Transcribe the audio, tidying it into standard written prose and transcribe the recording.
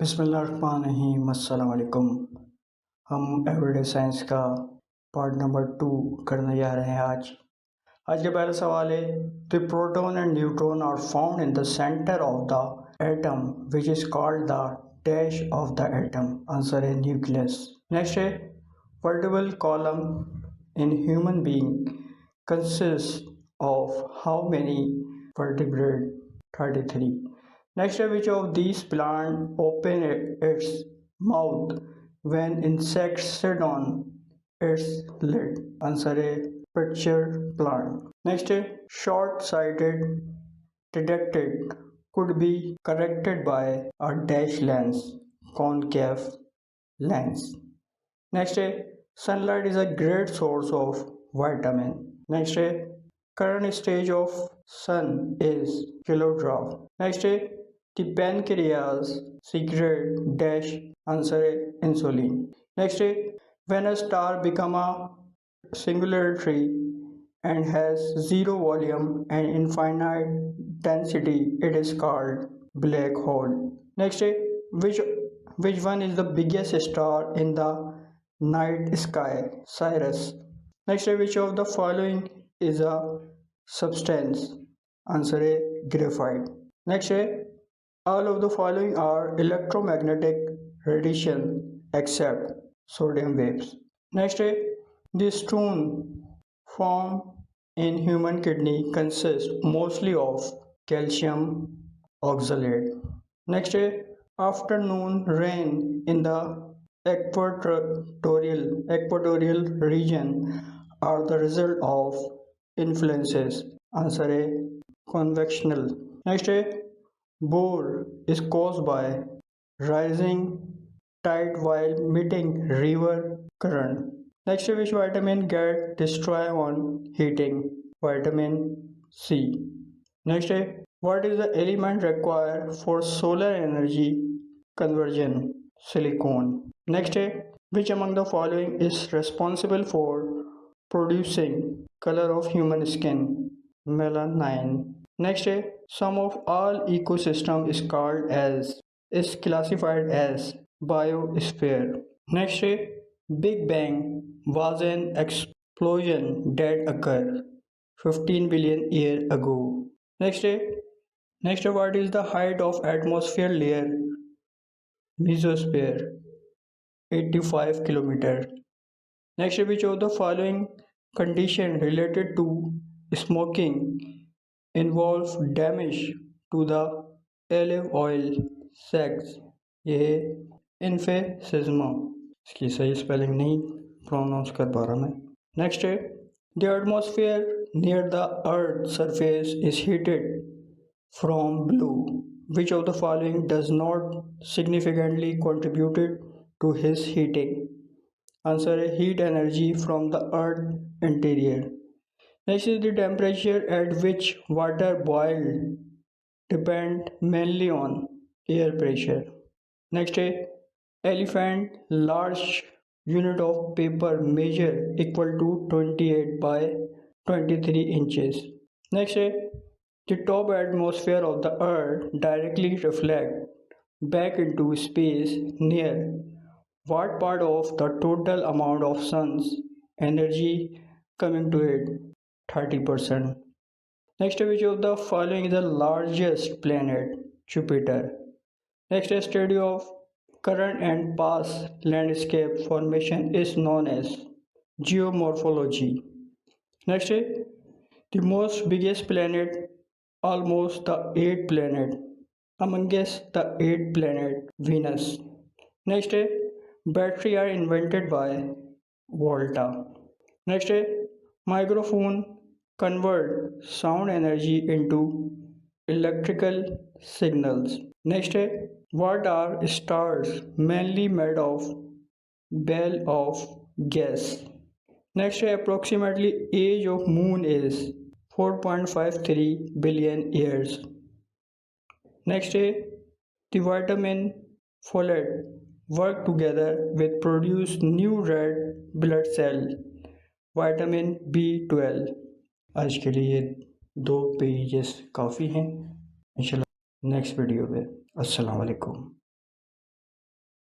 बिस्मिल्लाहिर्रहमानिर्रहीम। अस्सलाम वालेकुम। हम एवरीडे साइंस का पार्ट नंबर 2 करने जा रहे हैं आज का पहला सवाल है, the proton and neutron are found in the centre of the atom which is called the dash of the atom. Answer है न्यूक्लियस। नेक्स्ट है, vertebral column in human being consist of how many vertebrate? 33। Next, which of these plant open its mouth when insects sit on its lid? Answer A, pitcher plant. Next, short-sighted detected could be corrected by a dash lens, concave lens. Next, sunlight is a great source of vitamin. Next, current stage of sun is kilograph. Next, the pancreas secrete dash. Answer insulin. Next, when a star become a singularity and has zero volume and infinite density, it is called black hole. Next, which which one is the biggest star in the night sky? Sirius. Next, which of the following is a substance? Answer A, graphite. Next, all of the following are electromagnetic radiation except sodium waves. Next, the stone formed in human kidney consists mostly of calcium oxalate. Next, afternoon rain in the equatorial region are the result of influences. Answer A, convectional. Next, bore is caused by rising tide while meeting river current. Next, which vitamin get destroyed on heating? Vitamin C. Next, what is the element required for solar energy conversion? Silicon. Next, which among the following is responsible for producing color of human skin? Melanin. Next, sum of all ecosystem is classified as biosphere. Next, Big Bang was an explosion that occurred 15 billion years ago. Next, what is the height of atmosphere layer? Mesosphere, 85 kilometers. Next, which of the following condition related to smoking involve damage to the olive oil sacs? ये है इन्फेसिज्मा। इसकी सही spelling नहीं pronounce कर पा रहा मैं। Next है, the atmosphere near the earth surface is heated from blue. Which of the following does not significantly contributed to his heating? Answer A, heat energy from the earth interior. Next is the temperature at which water boiled depend mainly on air pressure. Next, elephant large unit of paper measure equal to 28 by 23 inches. Next, the top atmosphere of the earth directly reflect back into space near what part of the total amount of sun's energy coming to it? 30%. Next, which of the following is the largest planet? Jupiter. Next, study of current and past landscape formation is known as geomorphology. Next, the most biggest planet, almost the 8th planet, amongst the 8 planet, Venus. Next, battery are invented by Volta. Next, microphone convert sound energy into electrical signals. Next, what are stars mainly made of? Ball of gas. Next, approximately age of moon is 4.53 billion years. Next, the vitamin folate work together with produce new red blood cell, vitamin B12. आज के लिए 2 pages काफ़ी हैं। इंशाल्लाह next video पे। अस्सलाम वालेकुम।